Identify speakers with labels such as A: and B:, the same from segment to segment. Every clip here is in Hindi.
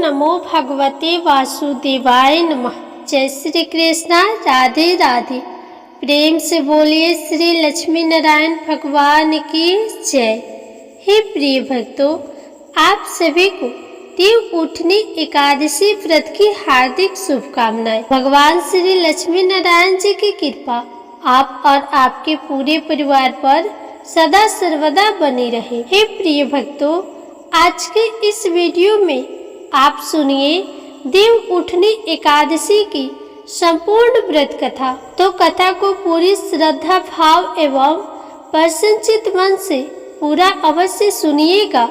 A: नमो भगवते वासुदेवाय नमः। जय श्री कृष्णा, राधे राधे। प्रेम से बोलिए श्री लक्ष्मी नारायण भगवान की जय। हे प्रिय भक्तों, आप सभी को देव उठनी एकादशी व्रत की हार्दिक शुभकामनाएं। भगवान श्री लक्ष्मी नारायण जी की कृपा आप और आपके पूरे परिवार पर सदा सर्वदा बनी रहे। हे प्रिय भक्तों, आज के इस वीडियो में आप सुनिए देव उठनी एकादशी की संपूर्ण व्रत कथा। तो कथा को पूरी श्रद्धा भाव एवं प्रसन्नचित मन से पूरा अवश्य सुनिएगा।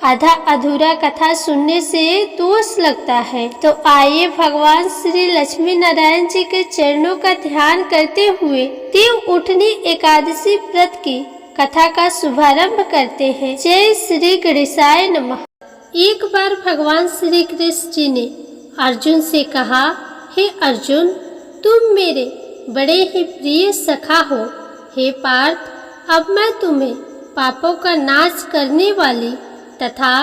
A: आधा अधूरा कथा सुनने से दोष लगता है। तो आइए भगवान श्री लक्ष्मी नारायण जी के चरणों का ध्यान करते हुए देव उठनी एकादशी व्रत की कथा का शुभारंभ करते हैं। जय श्री गणेशाय नमः। एक बार भगवान श्री कृष्ण जी ने अर्जुन से कहा, हे अर्जुन, तुम मेरे बड़े ही प्रिय सखा हो। हे पार्थ, अब मैं तुम्हें पापों का नाश करने वाली तथा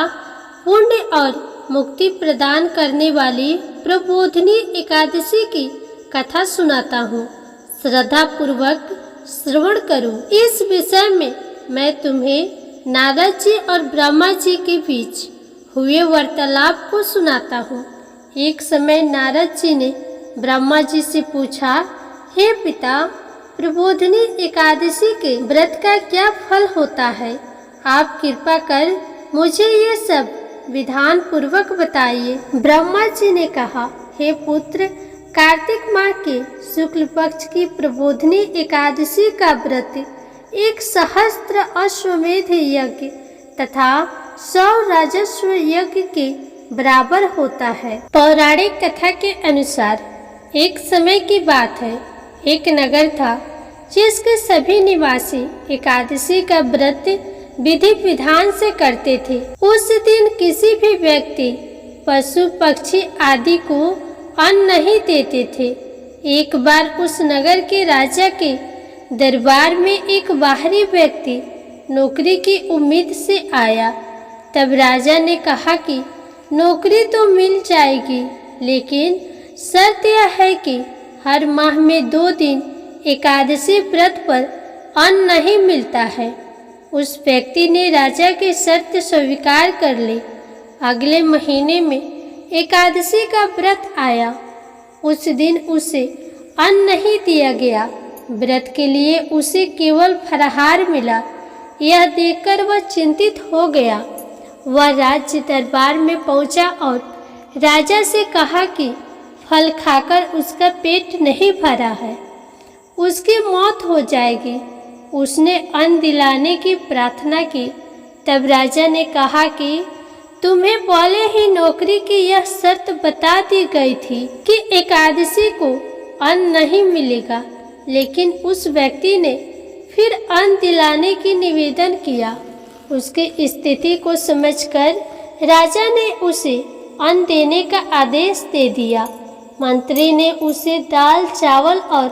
A: पुण्य और मुक्ति प्रदान करने वाली प्रबोधिनी एकादशी की कथा सुनाता हूँ। श्रद्धा पूर्वक श्रवण करो। इस विषय में मैं तुम्हें नारद जी और ब्रह्मा जी के बीच हुए वार्तालाप को सुनाता हूँ। एक समय नारद जी ने ब्रह्मा जी से पूछा, हे पिता, प्रबोधिनी एकादशी के व्रत का क्या फल होता है? आप कृपा कर मुझे ये सब विधान पूर्वक बताइए। ब्रह्मा जी ने कहा, हे पुत्र, कार्तिक माह के शुक्ल पक्ष की प्रबोधिनी एकादशी का व्रत 1 सहस्त्र अश्वमेध यज्ञ तथा 100 राजस्व यज्ञ के बराबर होता है। पौराणिक कथा के अनुसार एक समय की बात है, एक नगर था जिसके सभी निवासी एकादशी का व्रत विधि विधान से करते थे। उस दिन किसी भी व्यक्ति पशु पक्षी आदि को अन्न नहीं देते थे। एक बार उस नगर के राजा के दरबार में एक बाहरी व्यक्ति नौकरी की उम्मीद से आया। तब राजा ने कहा कि नौकरी तो मिल जाएगी, लेकिन शर्त यह है कि हर माह में 2 दिन एकादशी व्रत पर अन्न नहीं मिलता है। उस व्यक्ति ने राजा की शर्त स्वीकार कर ली। अगले महीने में एकादशी का व्रत आया। उस दिन उसे अन्न नहीं दिया गया। व्रत के लिए उसे केवल फलाहार मिला। यह देखकर वह चिंतित हो गया। वह राज्य दरबार में पहुंचा और राजा से कहा कि फल खाकर उसका पेट नहीं भरा है, उसकी मौत हो जाएगी। उसने अन्न दिलाने की प्रार्थना की। तब राजा ने कहा कि तुम्हें पहले ही नौकरी की यह शर्त बता दी गई थी कि एकादशी को अन्न नहीं मिलेगा, लेकिन उस व्यक्ति ने फिर अन्न दिलाने की निवेदन किया। उसकी स्थिति को समझकर राजा ने उसे अन्न देने का आदेश दे दिया। मंत्री ने उसे दाल चावल और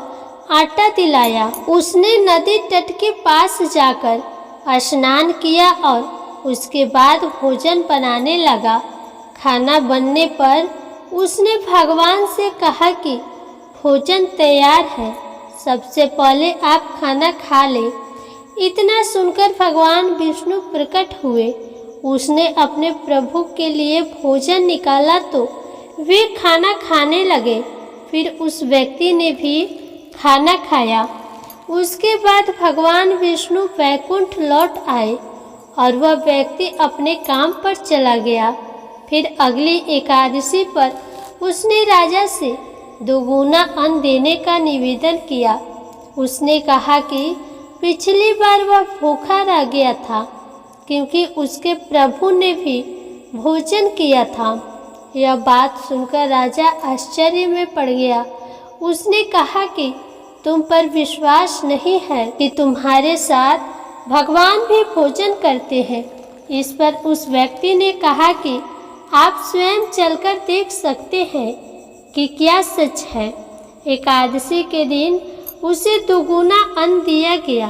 A: आटा दिलाया। उसने नदी तट के पास जाकर स्नान किया और उसके बाद भोजन बनाने लगा। खाना बनने पर उसने भगवान से कहा कि भोजन तैयार है, सबसे पहले आप खाना खा लें। इतना सुनकर भगवान विष्णु प्रकट हुए। उसने अपने प्रभु के लिए भोजन निकाला तो वे खाना खाने लगे। फिर उस व्यक्ति ने भी खाना खाया। उसके बाद भगवान विष्णु वैकुंठ लौट आए और वह व्यक्ति अपने काम पर चला गया। फिर अगली एकादशी पर उसने राजा से 2 गुना अन्न देने का निवेदन किया। उसने कहा कि पिछली बार वह भूखा रह गया था क्योंकि उसके प्रभु ने भी भोजन किया था। यह बात सुनकर राजा आश्चर्य में पड़ गया। उसने कहा कि तुम पर विश्वास नहीं है कि तुम्हारे साथ भगवान भी भोजन करते हैं। इस पर उस व्यक्ति ने कहा कि आप स्वयं चलकर देख सकते हैं कि क्या सच है। एकादशी के दिन उसे 2 गुना अन्न दिया गया।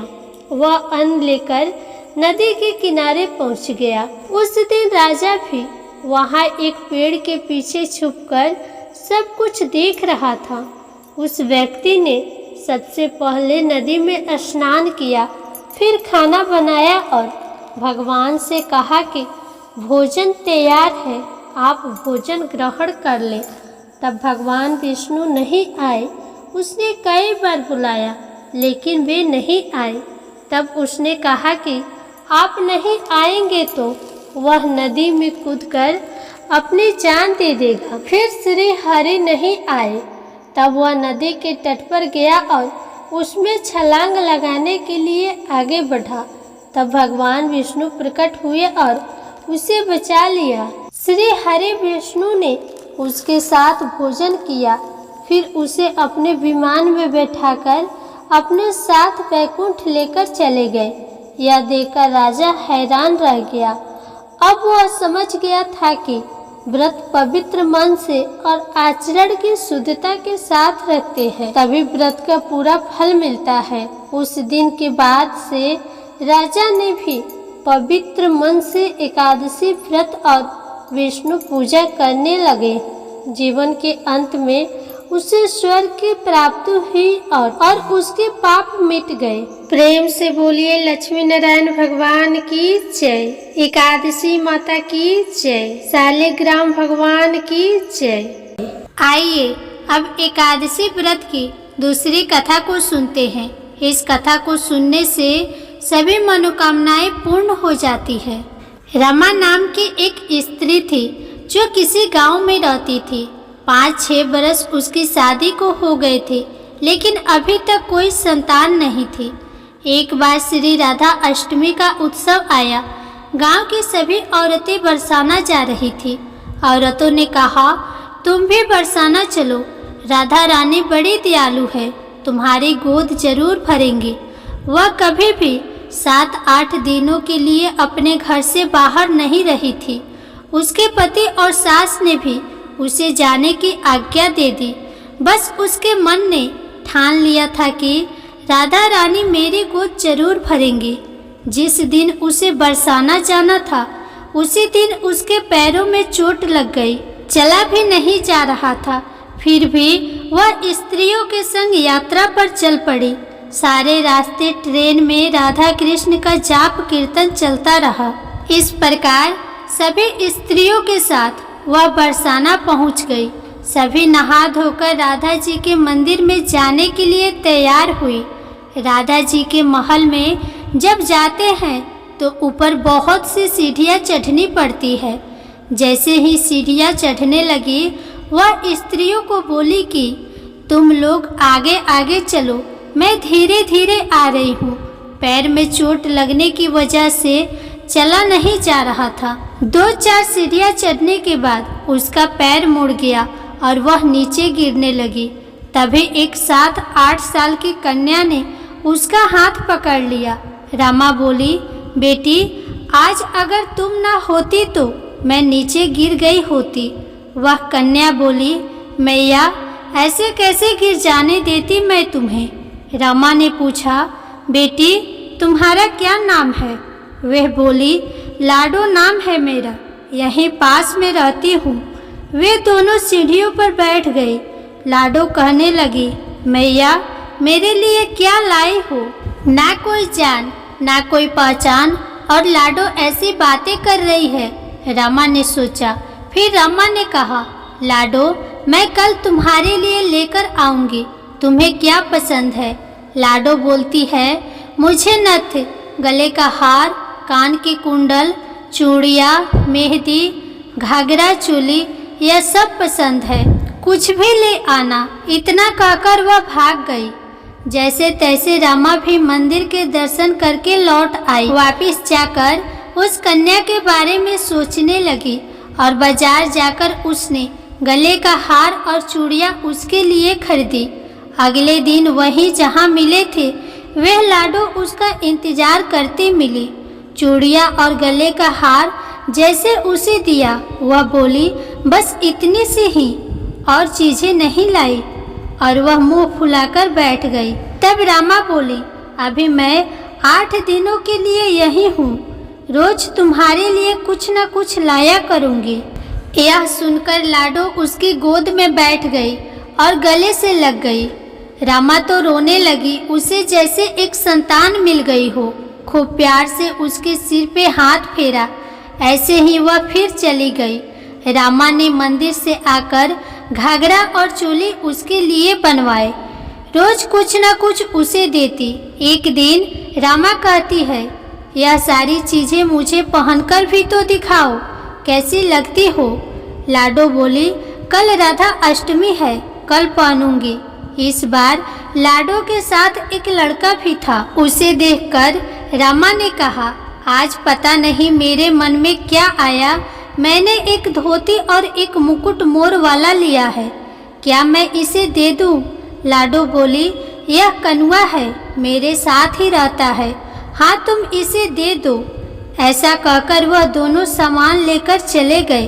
A: वह अन्न लेकर नदी के किनारे पहुंच गया। उस दिन राजा भी वहाँ एक पेड़ के पीछे छुपकर सब कुछ देख रहा था। उस व्यक्ति ने सबसे पहले नदी में स्नान किया, फिर खाना बनाया और भगवान से कहा कि भोजन तैयार है, आप भोजन ग्रहण कर लें। तब भगवान विष्णु नहीं आए। उसने कई बार बुलाया लेकिन वे नहीं आए। तब उसने कहा कि आप नहीं आएंगे तो वह नदी में कूदकर अपनी जान दे देगा। फिर श्री हरि नहीं आए। तब वह नदी के तट पर गया और उसमें छलांग लगाने के लिए आगे बढ़ा। तब भगवान विष्णु प्रकट हुए और उसे बचा लिया। श्री हरि विष्णु ने उसके साथ भोजन किया, फिर उसे अपने विमान में बैठाकर अपने साथ वैकुंठ लेकर चले गए। यह देखकर राजा हैरान रह गया। अब वह समझ गया था कि व्रत पवित्र मन से और आचरण की शुद्धता के साथ रखते हैं, तभी व्रत का पूरा फल मिलता है। उस दिन के बाद से राजा ने भी पवित्र मन से एकादशी व्रत और विष्णु पूजा करने लगे। जीवन के अंत में उसे स्वर्ग की प्राप्ति हुई और उसके पाप मिट गए। प्रेम से बोलिए लक्ष्मी नारायण भगवान की जय, एकादशी माता की जय, शालिग्राम भगवान की जय। आइए अब एकादशी व्रत की दूसरी कथा को सुनते हैं। इस कथा को सुनने से सभी मनोकामनाएं पूर्ण हो जाती है। रमा नाम की एक स्त्री थी जो किसी गांव में रहती थी। 5-6 बरस उसकी शादी को हो गए थे, लेकिन अभी तक कोई संतान नहीं थी। एक बार श्री राधा अष्टमी का उत्सव आया। गांव की सभी औरतें बरसाना जा रही थी। औरतों ने कहा, तुम भी बरसाना चलो, राधा रानी बड़ी दयालु है, तुम्हारी गोद जरूर भरेंगी। वह कभी भी 7-8 दिनों के लिए अपने घर से बाहर नहीं रही थी। उसके पति और सास ने भी उसे जाने की आज्ञा दे दी। बस उसके मन ने ठान लिया था कि राधा रानी मेरी गोद जरूर भरेंगी। जिस दिन उसे बरसाना जाना था, उसी दिन उसके पैरों में चोट लग गई, चला भी नहीं जा रहा था। फिर भी वह स्त्रियों के संग यात्रा पर चल पड़ी। सारे रास्ते ट्रेन में राधा कृष्ण का जाप कीर्तन चलता रहा। इस प्रकार सभी स्त्रियों के साथ वह बरसाना पहुंच गई। सभी नहा धोकर राधा जी के मंदिर में जाने के लिए तैयार हुई। राधा जी के महल में जब जाते हैं तो ऊपर बहुत सी सीढ़ियाँ चढ़नी पड़ती है। जैसे ही सीढ़ियाँ चढ़ने लगी, वह स्त्रियों को बोली कि तुम लोग आगे आगे चलो, मैं धीरे धीरे आ रही हूँ। पैर में चोट लगने की वजह से चला नहीं जा रहा था। 2-4 सीढ़ियाँ चढ़ने के बाद उसका पैर मुड़ गया और वह नीचे गिरने लगी। तभी एक 7-8 साल की कन्या ने उसका हाथ पकड़ लिया। रमा बोली, बेटी, आज अगर तुम ना होती तो मैं नीचे गिर गई होती। वह कन्या बोली, मैया, ऐसे कैसे गिर जाने देती मैं तुम्हें। रमा ने पूछा, बेटी, तुम्हारा क्या नाम है। वह बोली, लाडो नाम है मेरा, यहीं पास में रहती हूँ। वे दोनों सीढ़ियों पर बैठ गए। लाडो कहने लगी, मैया, मेरे लिए क्या लाई हो। ना कोई जान, ना कोई पहचान, और लाडो ऐसी बातें कर रही है। रमा ने सोचा। फिर रमा ने कहा, लाडो, मैं कल तुम्हारे लिए लेकर आऊँगी, तुम्हें क्या पसंद है। लाडो बोलती है, मुझे नथ, गले का हार, कान के कुंडल, चूड़ियाँ, मेहंदी, घाघरा चोली, यह सब पसंद है, कुछ भी ले आना। इतना कहकर वह भाग गई। जैसे तैसे रमा भी मंदिर के दर्शन करके लौट आई। वापिस जाकर उस कन्या के बारे में सोचने लगी और बाजार जाकर उसने गले का हार और चूड़ियाँ उसके लिए खरीदी। अगले दिन वहीं जहाँ मिले थे, वह लाडो उसका इंतजार करती मिली। चूड़ियाँ और गले का हार जैसे उसे दिया, वह बोली, बस इतनी सी ही, और चीजें नहीं लाई, और वह मुंह फुलाकर बैठ गई। तब रमा बोली, अभी मैं 8 दिनों के लिए यहीं हूँ, रोज तुम्हारे लिए कुछ न कुछ लाया करूँगी। यह सुनकर लाडो उसकी गोद में बैठ गई और गले से लग गई। रामा तो रोने लगी, उसे जैसे एक संतान मिल गई हो। खूब प्यार से उसके सिर पे हाथ फेरा। ऐसे ही वह फिर चली गई। रामा ने मंदिर से आकर घाघरा और चोली उसके लिए बनवाए। रोज कुछ न कुछ उसे देती। एक दिन रामा कहती है, यह सारी चीज़ें मुझे पहनकर भी तो दिखाओ, कैसी लगती हो। लाडो बोली, कल राधा अष्टमी है, कल पहनूंगी। इस बार लाडो के साथ एक लड़का भी था। उसे देखकर रामा ने कहा, आज पता नहीं मेरे मन में क्या आया, मैंने एक धोती और एक मुकुट मोर वाला लिया है, क्या मैं इसे दे दूं? लाडो बोली, यह कनुआ है, मेरे साथ ही रहता है, हाँ तुम इसे दे दो। ऐसा कहकर वह दोनों सामान लेकर चले गए।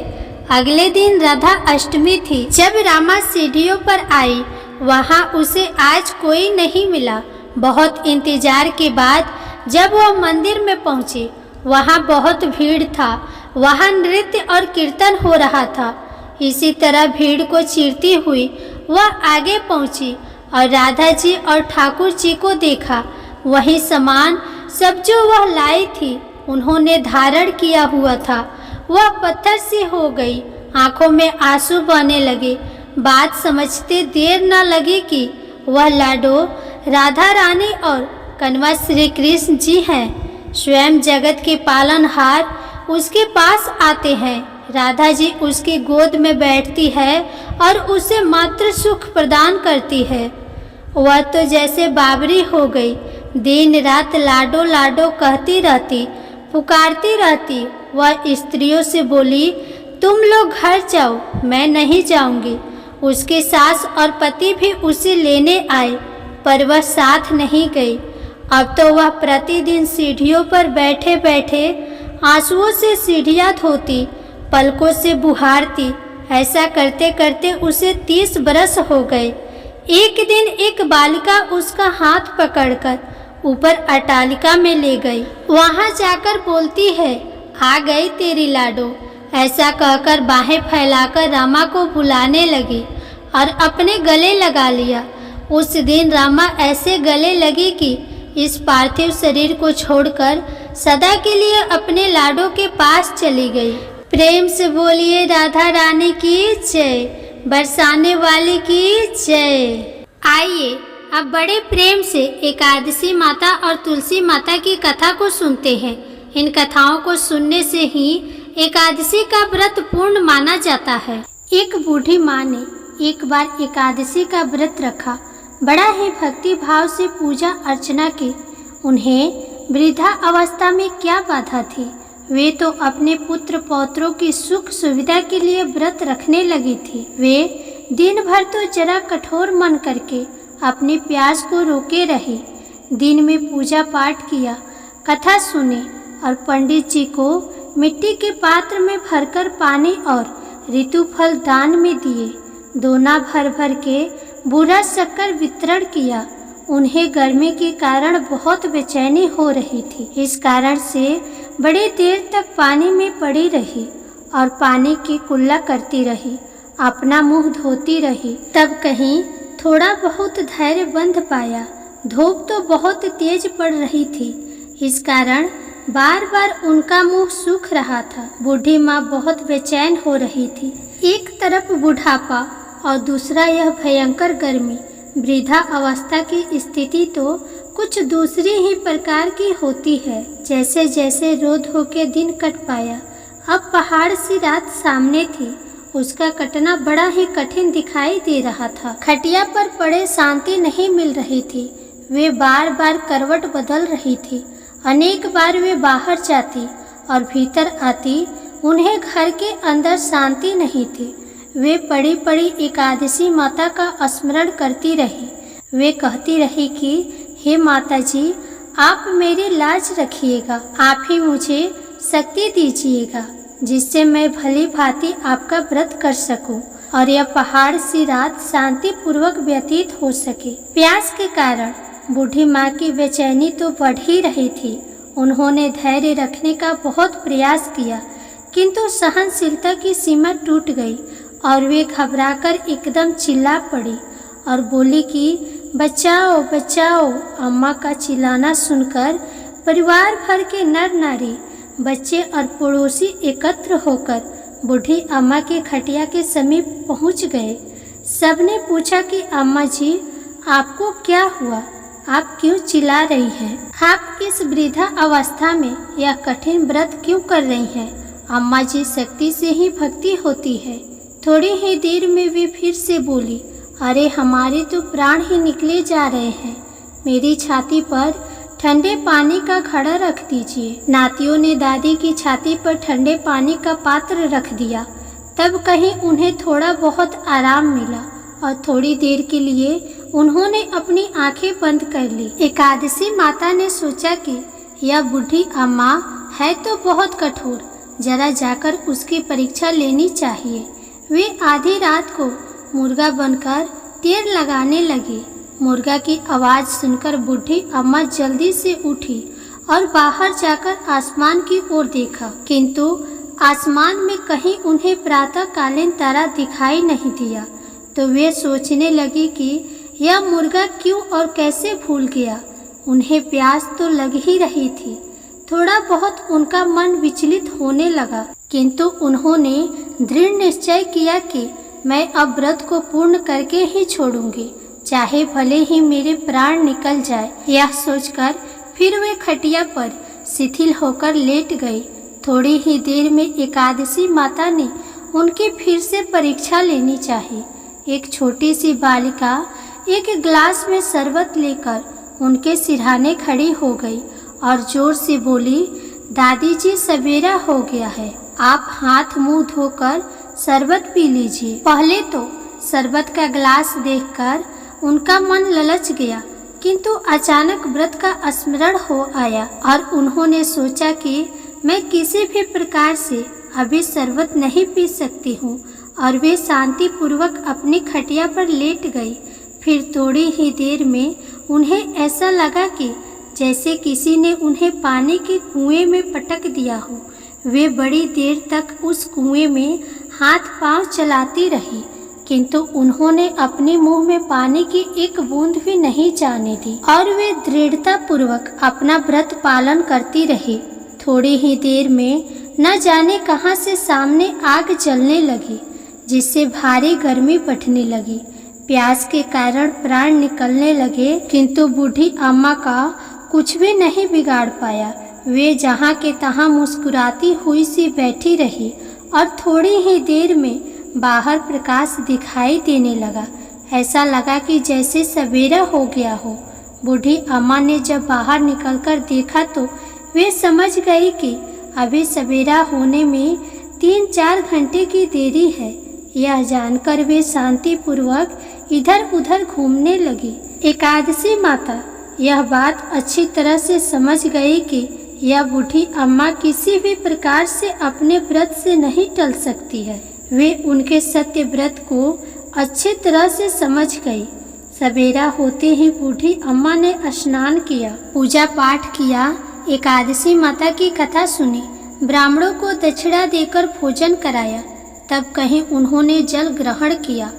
A: अगले दिन राधा अष्टमी थी। जब रामा सीढ़ियों पर आई, वहाँ उसे आज कोई नहीं मिला। बहुत इंतजार के बाद जब वह मंदिर में पहुँची, वहाँ बहुत भीड़ था। वहाँ नृत्य और कीर्तन हो रहा था। इसी तरह भीड़ को चीरती हुई वह आगे पहुँची और राधा जी और ठाकुर जी को देखा। वही सामान सब जो वह लाई थी उन्होंने धारण किया हुआ था। वह पत्थर सी हो गई, आंखों में आंसू बहने लगे। बात समझते देर न लगी कि वह लाडो राधा रानी और कन्वा श्री कृष्ण जी हैं। स्वयं जगत के पालनहार उसके पास आते हैं। राधा जी उसकी गोद में बैठती है और उसे मात्र सुख प्रदान करती है। वह तो जैसे बावरी हो गई, दिन रात लाडो लाडो कहती रहती, पुकारती रहती। वह स्त्रियों से बोली, तुम लोग घर जाओ, मैं नहीं जाऊंगी। उसके सास और पति भी उसे लेने आए, पर वह साथ नहीं गई। अब तो वह प्रतिदिन सीढ़ियों पर बैठे बैठे आंसुओं से सीढ़ियाँ धोती, पलकों से बुहारती। ऐसा करते करते उसे 30 बरस हो गए। एक दिन एक बालिका उसका हाथ पकड़कर ऊपर अट्टालिका में ले गई। वहाँ जाकर बोलती है, आ गई तेरी लाडो। ऐसा कहकर बाहें फैलाकर रामा को बुलाने लगी और अपने गले लगा लिया। उस दिन रामा ऐसे गले लगी कि इस पार्थिव शरीर को छोड़कर सदा के लिए अपने लाडो के पास चली गई। प्रेम से बोलिए राधा रानी की जय, बरसाने वाली की जय। आइए अब बड़े प्रेम से एकादशी माता और तुलसी माता की कथा को सुनते हैं। इन कथाओं को सुनने से ही एकादशी का व्रत पूर्ण माना जाता है। एक बूढ़ी माँ ने एक बार एकादशी का व्रत रखा। बड़ा ही भक्ति भाव से पूजा अर्चना की। उन्हें वृद्धा अवस्था में क्या बाधा थी, वे तो अपने पुत्र पौत्रों की सुख सुविधा के लिए व्रत रखने लगी थी। वे दिन भर तो जरा कठोर मन करके अपनी प्यास को रोके रही। दिन में पूजा पाठ किया, कथा सुनी और पंडित जी को मिट्टी के पात्र में भरकर पानी और ऋतुफल दान में दिए। दोना भर भर के बूढ़ा शक्कर वितरण किया। उन्हें गर्मी के कारण बहुत बेचैनी हो रही थी। इस कारण से बड़ी देर तक पानी में पड़ी रही और पानी की कुल्ला करती रही, अपना मुंह धोती रही। तब कहीं थोड़ा बहुत धैर्य बंध पाया। धूप तो बहुत तेज पड़ रही थी, इस कारण बार बार उनका मुंह सूख रहा था। बूढ़ी माँ बहुत बेचैन हो रही थी। एक तरफ बुढ़ापा और दूसरा यह भयंकर गर्मी। वृद्धा अवस्था की स्थिति तो कुछ दूसरी ही प्रकार की होती है। जैसे जैसे रो धो के दिन कट पाया। अब पहाड़ सी रात सामने थी, उसका कटना बड़ा ही कठिन दिखाई दे रहा था। खटिया पर पड़े शांति नहीं मिल रही थी। वे बार बार करवट बदल रही थी। अनेक बार वे बाहर जाती और भीतर आती, उन्हें घर के अंदर शांति नहीं थी। वे पड़ी पड़ी एकादशी माता का स्मरण करती रही। वे कहती रही कि हे माता जी, आप मेरी लाज रखिएगा, आप ही मुझे शक्ति दीजिएगा जिससे मैं भली भांति आपका व्रत कर सकूं और यह पहाड़ सी रात शांति पूर्वक व्यतीत हो सके। प्यास के कारण बूढ़ी माँ की बेचैनी तो बढ़ ही रही थी। उन्होंने धैर्य रखने का बहुत प्रयास किया, किंतु सहनशीलता की सीमा टूट गई और वे घबराकर एकदम चिल्ला पड़ी और बोली कि बचाओ बचाओ। अम्मा का चिल्लाना सुनकर परिवार भर के नर नारी, बच्चे और पड़ोसी एकत्र होकर बूढ़ी अम्मा के खटिया के समीप पहुंच गए। सबने पूछा कि अम्मा जी, आपको क्या हुआ? आप क्यों चिल्ला रही हैं? आप इस वृद्धा अवस्था में यह कठिन व्रत क्यों कर रही हैं? अम्मा जी, शक्ति से ही भक्ति होती है। थोड़ी ही देर में वे फिर से बोली, अरे हमारे तो प्राण ही निकले जा रहे हैं। मेरी छाती पर ठंडे पानी का घड़ा रख दीजिए। नातियों ने दादी की छाती पर ठंडे पानी का पात्र रख दिया। तब कहीं उन्हें थोड़ा बहुत आराम मिला और थोड़ी देर के लिए उन्होंने अपनी आंखें बंद कर ली। एकादशी माता ने सोचा कि यह बूढ़ी अम्मा है तो बहुत कठोर, जरा जाकर उसकी परीक्षा लेनी चाहिए। वे आधी रात को मुर्गा बनकर टेर लगाने लगी। मुर्गा की आवाज़ सुनकर बूढ़ी अम्मा जल्दी से उठी और बाहर जाकर आसमान की ओर देखा, किंतु आसमान में कहीं उन्हें प्रातःकालीन तारा दिखाई नहीं दिया। तो वे सोचने लगी कि यह मुर्गा क्यों और कैसे भूल गया। उन्हें प्यास तो लग ही रही थी। थोड़ा बहुत उनका मन विचलित होने लगा, किंतु उन्होंने दृढ़ निश्चय किया कि मैं अब व्रत को पूर्ण करके ही छोड़ूंगी, चाहे भले ही मेरे प्राण निकल जाए। यह सोचकर फिर वे खटिया पर शिथिल होकर लेट गई। थोड़ी ही देर में एकादशी माता ने उनकी फिर से परीक्षा लेनी चाहिए। एक छोटी सी बालिका एक गिलास में शरबत लेकर उनके सिरहाने खड़ी हो गई और जोर से बोली, दादी जी, सवेरा हो गया है, आप हाथ मुंह धोकर शरबत पी लीजिए। पहले तो शरबत का गिलास देखकर उनका मन ललच गया, किंतु अचानक व्रत का स्मरण हो आया और उन्होंने सोचा कि मैं किसी भी प्रकार से अभी शरबत नहीं पी सकती हूँ, और वे शांति पूर्वक अपनी खटिया पर लेट गई। फिर थोड़ी ही देर में उन्हें ऐसा लगा कि जैसे किसी ने उन्हें पानी के कुएं में पटक दिया हो। वे बड़ी देर तक उस कुएं में हाथ पांव चलाती रही, किंतु उन्होंने अपने मुंह में पानी की एक बूंद भी नहीं जाने दी और वे दृढ़ता पूर्वक अपना व्रत पालन करती रही। थोड़ी ही देर में न जाने कहां से सामने आग जलने लगी, जिससे भारी गर्मी बढ़ने लगी। प्यास के कारण प्राण निकलने लगे, किंतु बूढ़ी अम्मा का कुछ भी नहीं बिगाड़ पाया। वे जहाँ के तहाँ मुस्कुराती हुई सी बैठी रही और थोड़ी ही देर में बाहर प्रकाश दिखाई देने लगा। ऐसा लगा कि जैसे सवेरा हो गया हो। बूढ़ी अम्मा ने जब बाहर निकलकर देखा तो वे समझ गई कि अभी सवेरा होने में 3-4 घंटे की देरी है। यह जानकर वे शांतिपूर्वक इधर उधर घूमने लगी। एकादशी माता यह बात अच्छी तरह से समझ गई कि यह बूढ़ी अम्मा किसी भी प्रकार से अपने व्रत से नहीं टल सकती है। वे उनके सत्य व्रत को अच्छी तरह से समझ गई। सवेरा होते ही बूढ़ी अम्मा ने स्नान किया, पूजा पाठ किया, एकादशी माता की कथा सुनी, ब्राह्मणों को दक्षिणा देकर भोजन कराया। तब कहीं उन्होंने जल ग्रहण किया।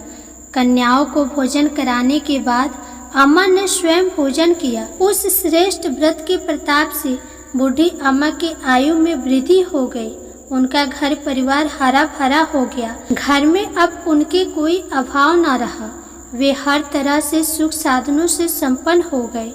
A: कन्याओं को भोजन कराने के बाद अम्मा ने स्वयं भोजन किया। उस श्रेष्ठ व्रत के प्रताप से बूढ़ी अम्मा की आयु में वृद्धि हो गई। उनका घर परिवार हरा भरा हो गया। घर में अब उनके कोई अभाव न रहा। वे हर तरह से सुख साधनों से संपन्न हो गए।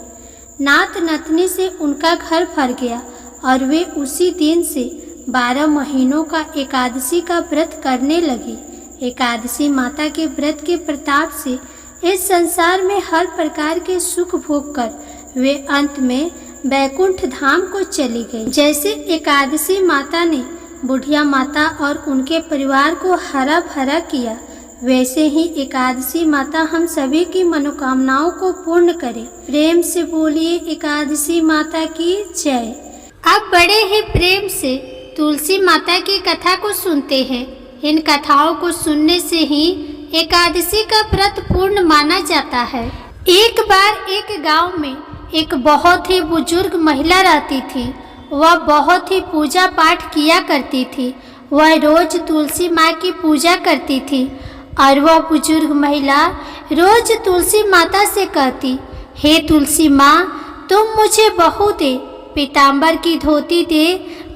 A: नात नतनी से उनका घर भर गया और वे उसी दिन से 12 महीनों का एकादशी का व्रत करने लगी। एकादशी माता के व्रत के प्रताप से इस संसार में हर प्रकार के सुख भोग कर वे अंत में बैकुंठ धाम को चली गई। जैसे एकादशी माता ने बुढ़िया माता और उनके परिवार को हरा भरा किया, वैसे ही एकादशी माता हम सभी की मनोकामनाओं को पूर्ण करे। प्रेम से बोलिए एकादशी माता की जय। अब बड़े ही प्रेम से तुलसी माता की कथा को सुनते हैं। इन कथाओं को सुनने से ही एकादशी का व्रत पूर्ण माना जाता है। एक बार एक गांव में एक बहुत ही बुजुर्ग महिला रहती थी। वह बहुत ही पूजा पाठ किया करती थी। वह रोज तुलसी माँ की पूजा करती थी और वह बुजुर्ग महिला रोज तुलसी माता से कहती, हे तुलसी माँ, तुम मुझे बहू दे, पीताम्बर की धोती दे,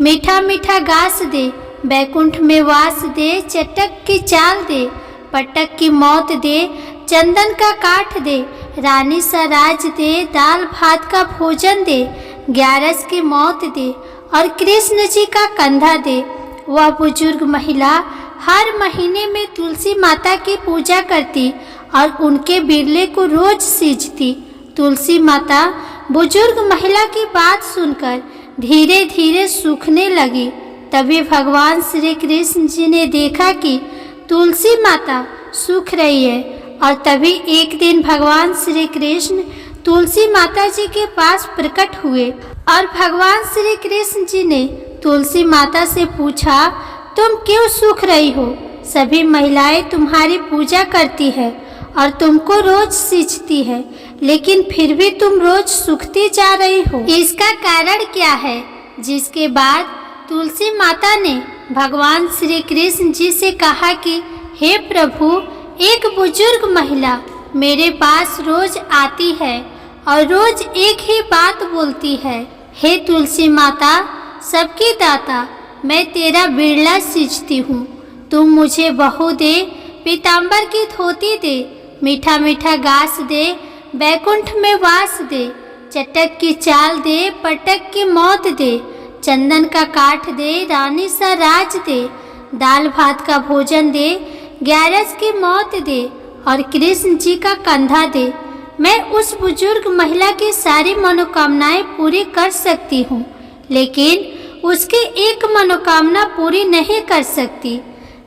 A: मीठा मीठा घास दे, बैकुंठ में वास दे, चटक की चाल दे, पटक की मौत दे, चंदन का काठ दे, रानी सा राज दे, दाल भात का भोजन दे, ग्यारस की मौत दे और कृष्ण जी का कंधा दे। वह बुजुर्ग महिला हर महीने में तुलसी माता की पूजा करती और उनके बिरले को रोज सींचती। तुलसी माता बुजुर्ग महिला की बात सुनकर धीरे धीरे सूखने लगी। तभी भगवान श्री कृष्ण जी ने देखा कि तुलसी माता सूख रही है और तभी एक दिन भगवान श्री कृष्ण तुलसी माता जी के पास प्रकट हुए और भगवान श्री कृष्ण जी ने तुलसी माता से पूछा, तुम क्यों सूख रही हो? सभी महिलाएं तुम्हारी पूजा करती है और तुमको रोज सींचती है, लेकिन फिर भी तुम रोज सूखती जा रही हो। इसका कारण क्या है? जिसके बाद तुलसी माता ने भगवान श्री कृष्ण जी से कहा कि हे प्रभु, एक बुजुर्ग महिला मेरे पास रोज आती है और रोज एक ही बात बोलती है, हे तुलसी माता, सबकी दाता, मैं तेरा बिरला सींचती हूँ, तुम मुझे बहू दे, पीताम्बर की धोती दे, मीठा मीठा घास दे, बैकुंठ में वास दे, चटक की चाल दे, पटक की मौत दे, चंदन का काठ दे, रानी सा राज दे, दाल भात का भोजन दे, ग्यारस की मौत दे और कृष्ण जी का कंधा दे। मैं उस बुजुर्ग महिला की सारी मनोकामनाएं पूरी कर सकती हूँ, लेकिन उसकी एक मनोकामना पूरी नहीं कर सकती।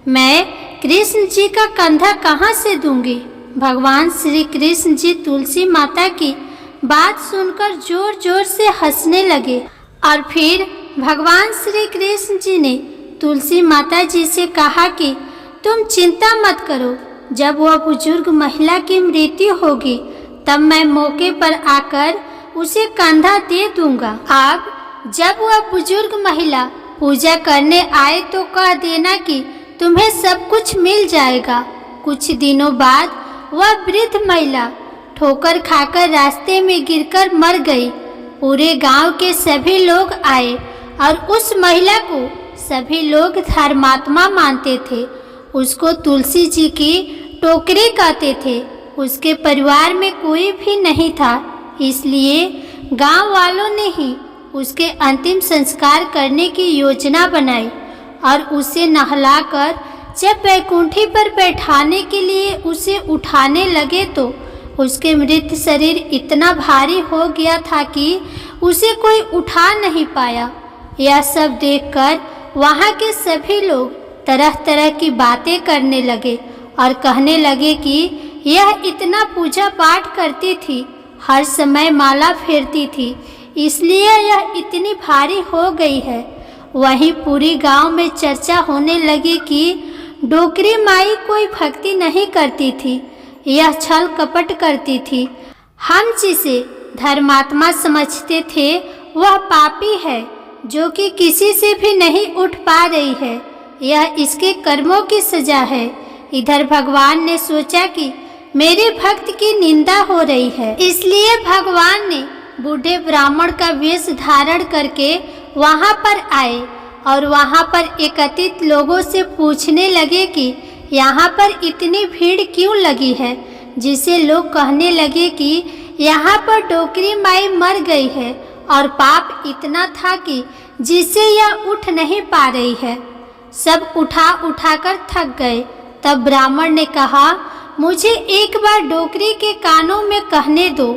A: मैं कृष्ण जी का कंधा कहाँ से दूंगी? भगवान श्री कृष्ण जी तुलसी माता की बात सुनकर जोर जोर से हंसने लगे और फिर भगवान श्री कृष्ण जी ने तुलसी माता जी से कहा कि तुम चिंता मत करो, जब वह बुजुर्ग महिला की मृत्यु होगी तब मैं मौके पर आकर उसे कंधा दे दूंगा। अब जब वह बुजुर्ग महिला पूजा करने आए तो कह देना कि तुम्हें सब कुछ मिल जाएगा। कुछ दिनों बाद वह वृद्ध महिला ठोकर खाकर रास्ते में गिरकर मर गई। पूरे गांव के सभी लोग आए और उस महिला को सभी लोग धर्मात्मा मानते थे। उसको तुलसी जी की टोकरी कहते थे। उसके परिवार में कोई भी नहीं था, इसलिए गांव वालों ने ही उसके अंतिम संस्कार करने की योजना बनाई और उसे नहलाकर जब बैकुंठी पर बैठाने के लिए उसे उठाने लगे तो उसके मृत शरीर इतना भारी हो गया था कि उसे कोई उठा नहीं पाया। यह सब देखकर वहाँ के सभी लोग तरह तरह की बातें करने लगे और कहने लगे कि यह इतना पूजा पाठ करती थी, हर समय माला फेरती थी, इसलिए यह इतनी भारी हो गई है। वहीं पूरी गांव में चर्चा होने लगी कि डोकरी माई कोई भक्ति नहीं करती थी, यह छल कपट करती थी। हम जिसे धर्मात्मा समझते थे वह पापी है, जो कि किसी से भी नहीं उठ पा रही है। यह इसके कर्मों की सजा है। इधर भगवान ने सोचा कि मेरे भक्त की निंदा हो रही है, इसलिए भगवान ने बूढ़े ब्राह्मण का वेश धारण करके वहाँ पर आए और वहाँ पर एकत्रित लोगों से पूछने लगे कि यहाँ पर इतनी भीड़ क्यों लगी है, जिसे लोग कहने लगे कि यहाँ पर डोकरी माई मर गई है और पाप इतना था कि जिससे यह उठ नहीं पा रही है। सब उठा उठाकर थक गए। तब ब्राह्मण ने कहा, मुझे एक बार डोकरी के कानों में कहने दो,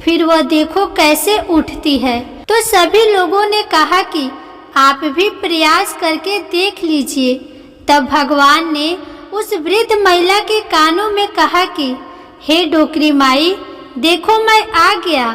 A: फिर वह देखो कैसे उठती है। तो सभी लोगों ने कहा कि आप भी प्रयास करके देख लीजिए। तब भगवान ने उस वृद्ध महिला के कानों में कहा कि हे डोकरी माई, देखो मैं आ गया।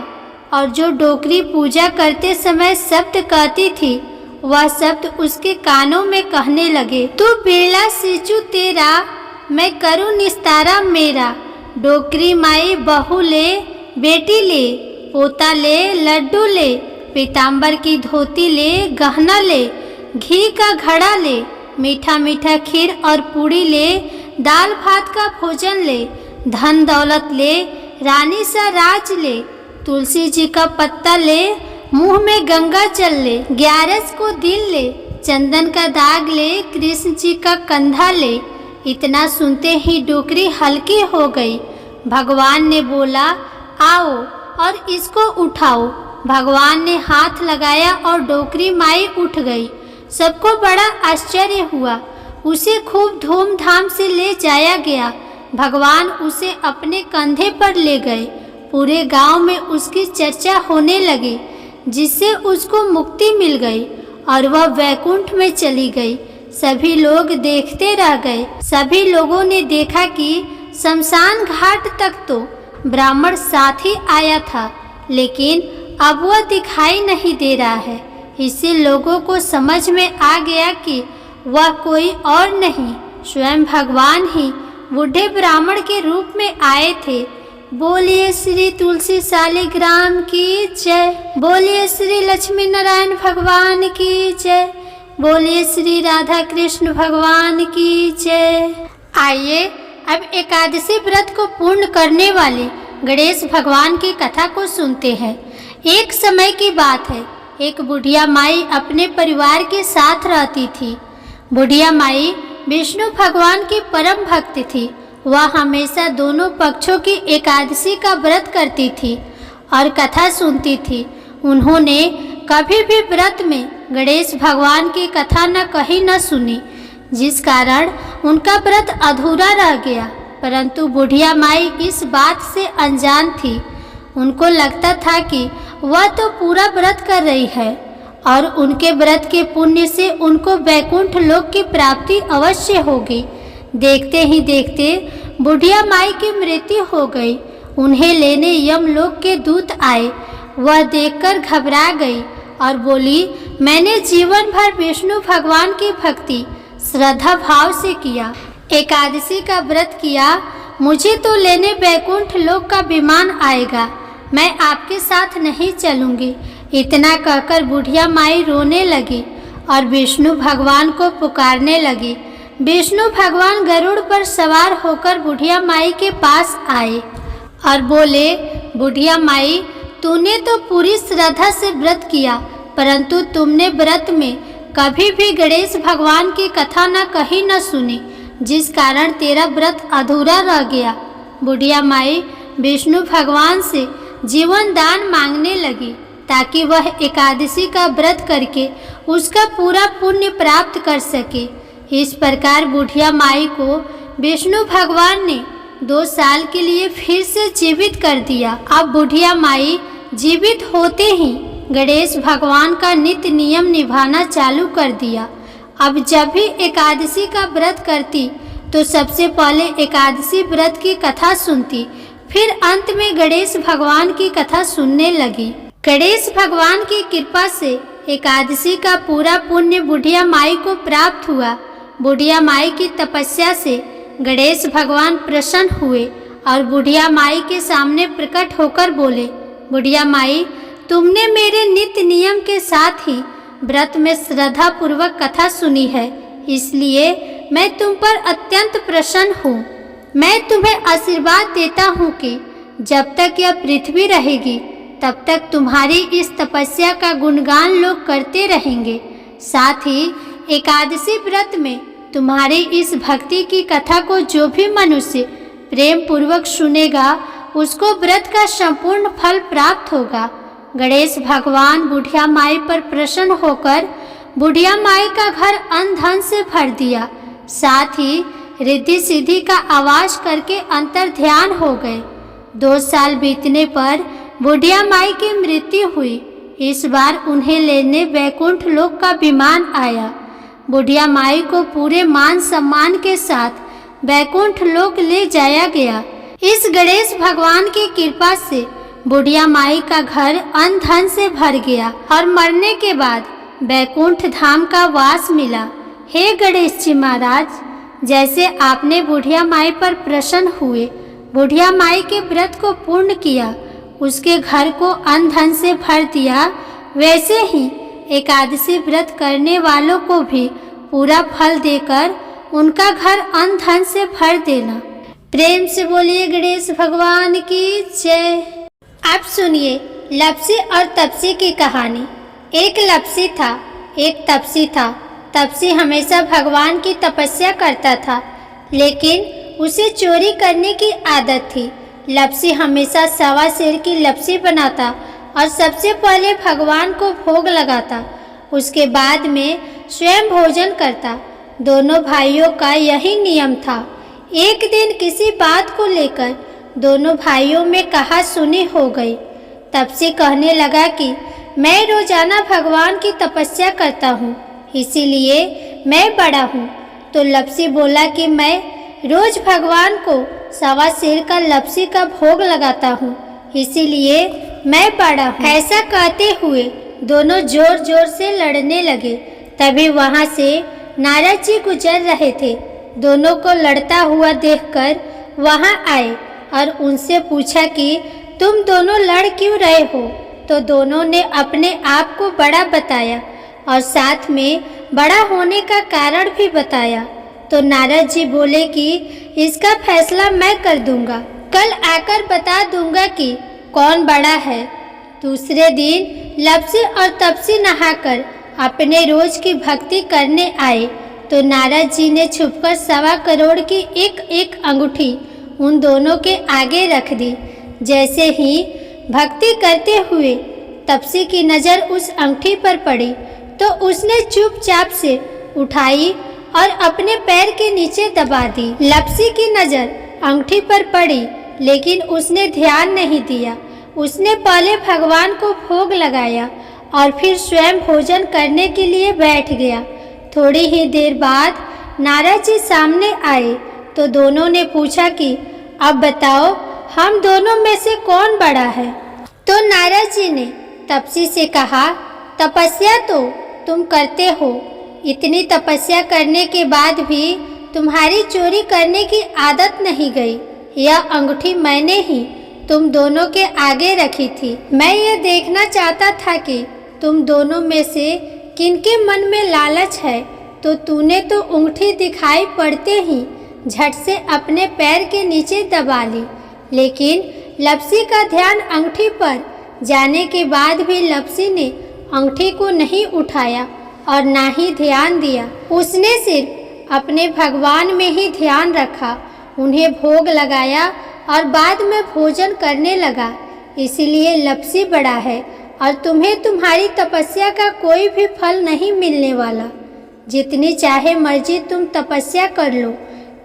A: और जो डोकरी पूजा करते समय शब्द कहती थी वह शब्द उसके कानों में कहने लगे, तू बिरला सींचू तेरा, मैं करूँ निस्तारा मेरा। डोकरी माई बहू ले, बेटी ले, पोता ले, लड्डू ले, पीताम्बर की धोती ले, गहना ले, घी का घड़ा ले, मीठा मीठा खीर और पूड़ी ले, दाल भात का भोजन ले, धन दौलत ले, रानी सा राज ले, तुलसी जी का पत्ता ले, मुंह में गंगा जल ले, 11 को दिल ले, चंदन का दाग ले, कृष्ण जी का कंधा ले। इतना सुनते ही डोकरी हल्की हो गई। भगवान ने बोला, आओ और इसको उठाओ। भगवान ने हाथ लगाया और डोकरी माई उठ गई। सबको बड़ा आश्चर्य हुआ। उसे खूब धूमधाम से ले जाया गया। भगवान उसे अपने कंधे पर ले गए। पूरे गांव में उसकी चर्चा होने लगी, जिससे उसको मुक्ति मिल गई और वह वैकुंठ में चली गई। सभी लोग देखते रह गए। सभी लोगों ने देखा कि शमशान घाट तक तो ब्राह्मण साथ ही आया था, लेकिन अब वह दिखाई नहीं दे रहा है। इससे लोगों को समझ में आ गया कि वह कोई और नहीं, स्वयं भगवान ही बूढ़े ब्राह्मण के रूप में आए थे। बोलिए श्री तुलसी शालिग्राम की जय। बोलिए श्री लक्ष्मी नारायण भगवान की जय। बोलिए श्री राधा कृष्ण भगवान की जय। आइए अब एकादशी व्रत को पूर्ण करने वाले गणेश भगवान की कथा को सुनते हैं। एक समय की बात है, एक बुढ़िया माई अपने परिवार के साथ रहती थी। बुढ़िया माई विष्णु भगवान की परम भक्त थी। वह हमेशा दोनों पक्षों की एकादशी का व्रत करती थी और कथा सुनती थी। उन्होंने कभी भी व्रत में गणेश भगवान की कथा न कही न सुनी, जिस कारण उनका व्रत अधूरा रह गया। परंतु बुढ़िया माई इस बात से अनजान थी। उनको लगता था कि वह तो पूरा व्रत कर रही है और उनके व्रत के पुण्य से उनको वैकुंठ लोक की प्राप्ति अवश्य होगी। देखते ही देखते बुढ़िया माई की मृत्यु हो गई। उन्हें लेने यमलोक के दूत आए। वह देखकर घबरा गई और बोली, मैंने जीवन भर विष्णु भगवान की भक्ति श्रद्धा भाव से किया, एकादशी का व्रत किया, मुझे तो लेने वैकुंठ लोक का विमान आएगा, मैं आपके साथ नहीं चलूंगी। इतना कहकर बुढ़िया माई रोने लगी और विष्णु भगवान को पुकारने लगी। विष्णु भगवान गरुड़ पर सवार होकर बुढ़िया माई के पास आए और बोले, बुढ़िया माई, तूने तो पूरी श्रद्धा से व्रत किया, परंतु तुमने व्रत में कभी भी गणेश भगवान की कथा न कही न सुनी, जिस कारण तेरा व्रत अधूरा रह गया। बुढ़िया माई विष्णु भगवान से जीवन दान मांगने लगी ताकि वह एकादशी का व्रत करके उसका पूरा पुण्य प्राप्त कर सके। इस प्रकार बुढ़िया माई को विष्णु भगवान ने 2 साल के लिए फिर से जीवित कर दिया। अब बुढ़िया माई जीवित होते ही गणेश भगवान का नित्य नियम निभाना चालू कर दिया। अब जब भी एकादशी का व्रत करती तो सबसे पहले एकादशी व्रत की कथा सुनती, फिर अंत में गणेश भगवान की कथा सुनने लगी। गणेश भगवान की कृपा से एकादशी का पूरा पुण्य बुढ़िया माई को प्राप्त हुआ। बुढ़िया माई की तपस्या से गणेश भगवान प्रसन्न हुए और बुढ़िया माई के सामने प्रकट होकर बोले, बुढ़िया माई, तुमने मेरे नित्य नियम के साथ ही व्रत में श्रद्धा पूर्वक कथा सुनी है, इसलिए मैं तुम पर अत्यंत प्रसन्न हूँ। मैं तुम्हें आशीर्वाद देता हूँ कि जब तक यह पृथ्वी रहेगी तब तक तुम्हारी इस तपस्या का गुणगान लोग करते रहेंगे। साथ ही एकादशी व्रत में तुम्हारी इस भक्ति की कथा को जो भी मनुष्य प्रेम पूर्वक सुनेगा, उसको व्रत का संपूर्ण फल प्राप्त होगा। गणेश भगवान बुढ़िया माई पर प्रसन्न होकर बुढ़िया माई का घर अन्न धन से भर दिया। साथ ही रिद्धि सिद्धि का आवास करके अंतर ध्यान हो गए। 2 साल बीतने पर बुढ़िया माई की मृत्यु हुई। इस बार उन्हें लेने वैकुंठ लोक का विमान आया। बुढ़िया माई को पूरे मान सम्मान के साथ वैकुंठ लोक ले जाया गया। इस गणेश भगवान की कृपा से बुढ़िया माई का घर अन्न धन से भर गया और मरने के बाद वैकुंठ धाम का वास मिला। हे गणेश जी महाराज, जैसे आपने बुढ़िया माई पर प्रसन्न हुए, बुढ़िया माई के व्रत को पूर्ण किया, उसके घर को अन्न धन से भर दिया, वैसे ही एकादशी व्रत करने वालों को भी पूरा फल देकर उनका घर अन्न धन से भर देना। प्रेम से बोलिए गणेश भगवान की जय। अब सुनिए लप्सी और तपसी की कहानी। एक लप्सी था, एक तपसी था। तपसी हमेशा भगवान की तपस्या करता था, लेकिन उसे चोरी करने की आदत थी। लप्सी हमेशा सवा सेर की लप्सी बनाता और सबसे पहले भगवान को भोग लगाता, उसके बाद में स्वयं भोजन करता। दोनों भाइयों का यही नियम था। एक दिन किसी बात को लेकर दोनों भाइयों में कहा सुनी हो गई। तपसी कहने लगा कि मैं रोजाना भगवान की तपस्या करता हूँ, इसीलिए मैं बड़ा हूँ। तो लप्सी बोला कि मैं रोज भगवान को सवा सेर का लप्सी का भोग लगाता हूँ, इसीलिए मैं बड़ा हूँ। ऐसा कहते हुए दोनों जोर जोर से लड़ने लगे। तभी वहाँ से नारद जी गुजर रहे थे। दोनों को लड़ता हुआ देखकर वहाँ आए और उनसे पूछा कि तुम दोनों लड़ क्यों रहे हो। तो दोनों ने अपने आप को बड़ा बताया और साथ में बड़ा होने का कारण भी बताया। तो नारद जी बोले कि इसका फैसला मैं कर दूंगा, कल आकर बता दूंगा कि कौन बड़ा है। दूसरे दिन लप्सी और तपसी नहाकर अपने रोज की भक्ति करने आए। तो नारद जी ने छुपकर 1.25 करोड़ की एक एक अंगूठी उन दोनों के आगे रख दी। जैसे ही भक्ति करते हुए तपसी की नज़र उस अंगूठी पर पड़ी तो उसने चुपचाप से उठाई और अपने पैर के नीचे दबा दी। लप्सी की नज़र अंगूठी पर पड़ी, लेकिन उसने ध्यान नहीं दिया। उसने पहले भगवान को भोग लगाया और फिर स्वयं भोजन करने के लिए बैठ गया। थोड़ी ही देर बाद नारद जी सामने आए तो दोनों ने पूछा कि अब बताओ हम दोनों में से कौन बड़ा है। तो नारद जी ने तपसी से कहा, तपस्या तो तुम करते हो, इतनी तपस्या करने के बाद भी तुम्हारी चोरी करने की आदत नहीं गई। यह अंगूठी मैंने ही तुम दोनों के आगे रखी थी। मैं ये देखना चाहता था कि तुम दोनों में से किनके मन में लालच है। तो तूने तो अंगूठी दिखाई पड़ते ही झट से अपने पैर के नीचे दबा ली। लेकिन लप्सी का ध्यान अंगूठी पर जाने के बाद भी लप्सी ने अंगूठी को नहीं उठाया और ना ही ध्यान दिया। उसने सिर्फ अपने भगवान में ही ध्यान रखा, उन्हें भोग लगाया और बाद में भोजन करने लगा। इसलिए लप्सी बड़ा है और तुम्हें तुम्हारी तपस्या का कोई भी फल नहीं मिलने वाला। जितनी चाहे मर्जी तुम तपस्या कर लो,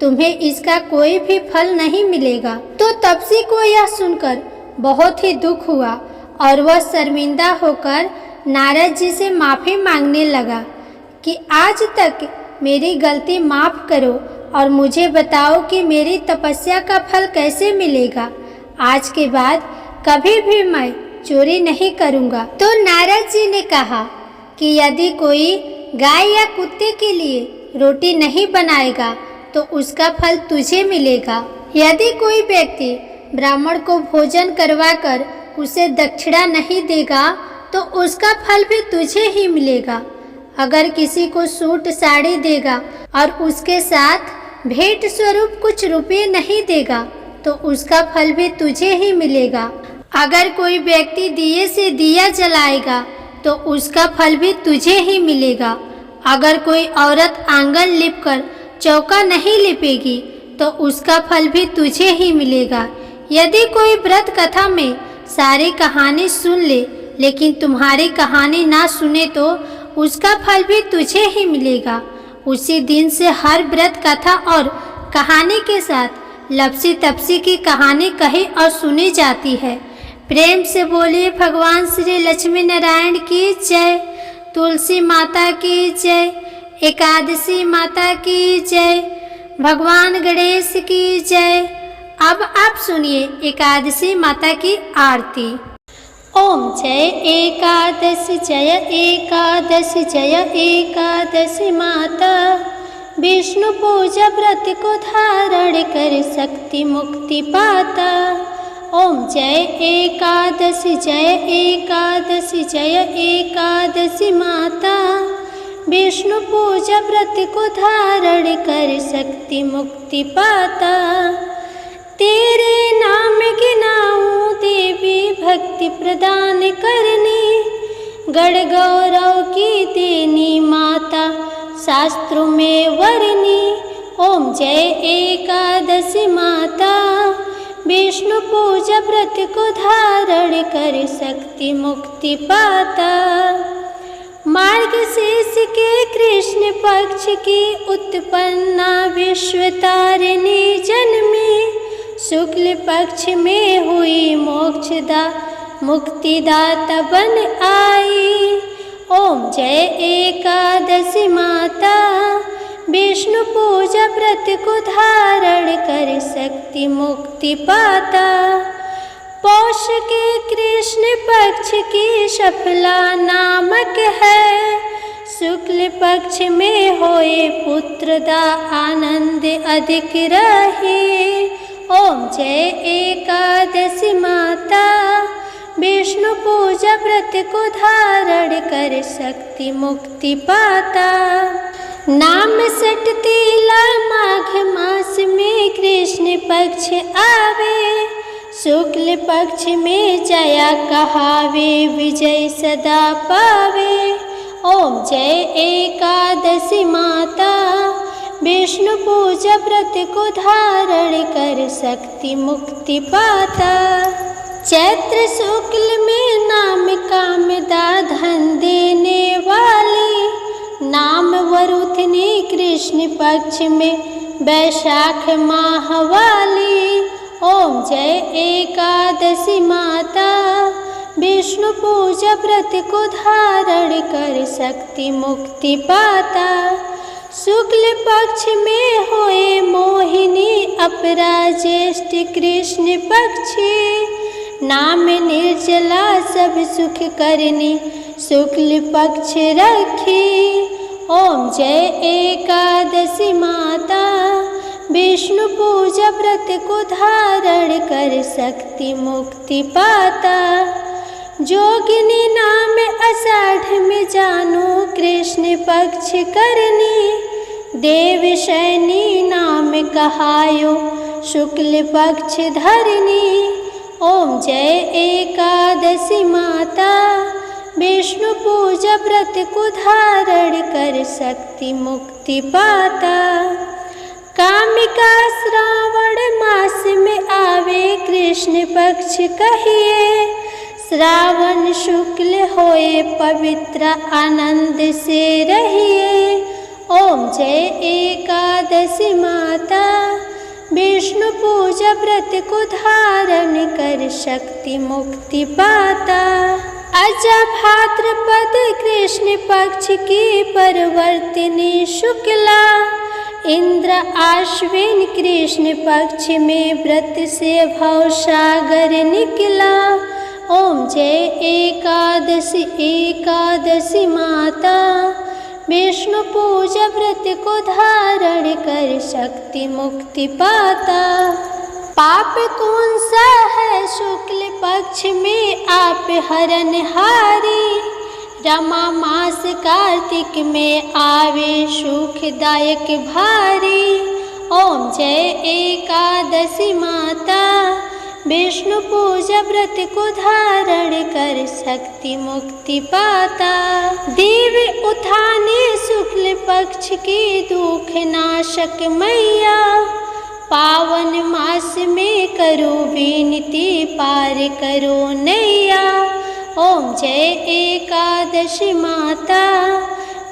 A: तुम्हें इसका कोई भी फल नहीं मिलेगा। तो तपसी को यह सुनकर बहुत ही दुख हुआ और वह शर्मिंदा होकर नारद जी से माफ़ी मांगने लगा कि आज तक मेरी गलती माफ़ करो और मुझे बताओ कि मेरी तपस्या का फल कैसे मिलेगा। आज के बाद कभी भी मैं चोरी नहीं करूँगा। तो नारद जी ने कहा कि यदि कोई गाय या कुत्ते के लिए रोटी नहीं बनाएगा तो उसका फल तुझे मिलेगा। यदि कोई व्यक्ति ब्राह्मण को भोजन करवाकर उसे दक्षिणा नहीं देगा तो उसका फल भी तुझे ही मिलेगा। अगर किसी को सूट साड़ी देगा और उसके साथ भेंट स्वरूप कुछ रुपये नहीं देगा तो उसका फल भी तुझे ही मिलेगा। अगर कोई व्यक्ति दिए से दिया जलाएगा तो उसका फल भी तुझे ही मिलेगा। अगर कोई औरत आंगन लिपकर चौका नहीं लिपेगी तो उसका फल भी तुझे ही मिलेगा। यदि कोई व्रत कथा में सारी कहानी सुन ले लेकिन तुम्हारी कहानी ना सुने तो उसका फल भी तुझे ही मिलेगा। उसी दिन से हर व्रत कथा और कहानी के साथ लप्सी तपसी की कहानी कही और सुनी जाती है। प्रेम से बोलिए भगवान श्री लक्ष्मी नारायण की जय, तुलसी माता की जय, एकादशी माता की जय, भगवान गणेश की जय। अब आप सुनिए एकादशी माता की आरती। ओम जय एकादश जय एकादश जय एकादशी माता, विष्णु पूजा व्रत को धारण कर शक्ति मुक्ति पाता। ओम जय एकादशी जय एकादशी जय एकादशी माता। विष्णु पूजा व्रत को धारण कर शक्ति मुक्ति पाता। तेरे नाम गिनाऊं देवी भक्ति प्रदान करनी। गढ़ गौरव की देनी माता शास्त्रों में वर्णी। ओम जय एकादशी माता। विष्णु पूजा व्रत को धारण कर शक्ति मुक्ति पाता। मार्गशीर्ष के कृष्ण पक्ष की उत्पन्ना विश्व तारिणी जन्मी। शुक्ल पक्ष में हुई मोक्षदा मुक्तिदाता बन आई। ओम जय एकादशी माता। विष्णु पूजा व्रत को धारण कर शक्ति मुक्ति पाता। पौष के कृष्ण पक्ष की सफला नामक है। शुक्ल पक्ष में होए पुत्रदा आनंद अधिक रहे। ओम जय एकादशी माता। विष्णु पूजा व्रत को धारण कर शक्ति मुक्ति पाता। नाम सटतीला माघ मास में कृष्ण पक्ष आवे। शुक्ल पक्ष में जया कहावे विजय सदा पावे। ओम जय एकादशी माता। विष्णु पूजा व्रत को धारण कर शक्ति मुक्ति पाता। चैत्र शुक्ल में नाम कामदा धन देने वाली। नाम वरुथनी कृष्ण पक्ष में वैशाख माह वाली। ओम जय एकादशी माता। विष्णु पूजा व्रत को धारण कर शक्ति मुक्ति पाता। शुक्ल पक्ष में होए मोहिनी अपरा ज्येष्ठ कृष्ण पक्षी। नाम निर्जला सब सुख करनी शुक्ल पक्ष रखी। ओम जय एकादशी माता। विष्णु पूजा व्रत को धारण कर शक्ति मुक्ति पाता। जोगिनी नाम आषाढ़ में जानो कृष्ण पक्ष करनी। देव शैनी नाम कहायो शुक्ल पक्ष धरनी। ओम जय एकादशी माता। विष्णु पूजा व्रत को धारण कर शक्ति मुक्ति पाता। कामिका श्रावण मास में आवे कृष्ण पक्ष कहिए। श्रावण शुक्ल होए पवित्र आनंद से रहिए। ओम जय एकादशी माता। विष्णु पूजा व्रत को धारण कर शक्ति मुक्ति पाता। अजा भाद्रपद कृष्ण पक्ष की परिवर्तिनी शुक्ला। इंद्र आश्विन कृष्ण पक्ष में व्रत से भवसागर निकला। ओम जय एकादशी एकादशी माता। विष्णु पूजा व्रत को धारण कर शक्ति मुक्ति पाता। पाप कौन सा है शुक्ल पक्ष में आप हरनहारी। रमा मास कार्तिक में आवे सुखदायक भारी। ओम जय एकादशी माता। विष्णु पूजा व्रत को धारण कर शक्ति मुक्ति पाता। देव उठाने शुक्ल पक्ष की दुख नाशक मैया। पावन मास में करो विनती पार करो नैया। ओम जय एकादशी माता।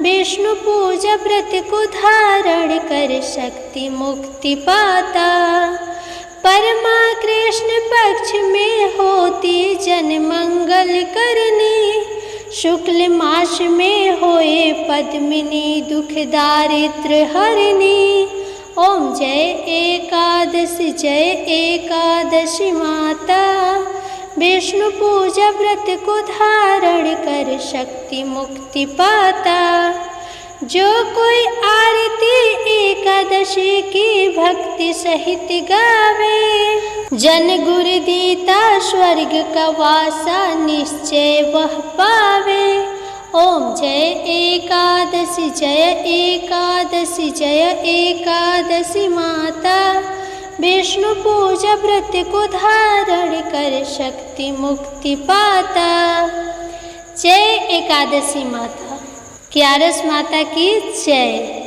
A: विष्णु पूजा व्रत को धारण कर शक्ति मुक्ति पाता। परमा कृष्ण पक्ष में होती जन मंगल करनी। शुक्ल मास में होए पद्मिनी दुख दारिद्र हरनी। ओम जय एकादशी माता। विष्णु पूजा व्रत को धारण कर शक्ति मुक्ति पाता। जो कोई आरती एकादशी की भक्ति सहित गावे। जन गुरु दीता स्वर्ग का वासा निश्चय वह पावे। ओम जय एकादशी जय एकादशी जय एकादशी माता। विष्णु पूजा व्रत को धारण कर शक्ति मुक्ति पाता। जय एकादशी माता। क्यारस माता की जय।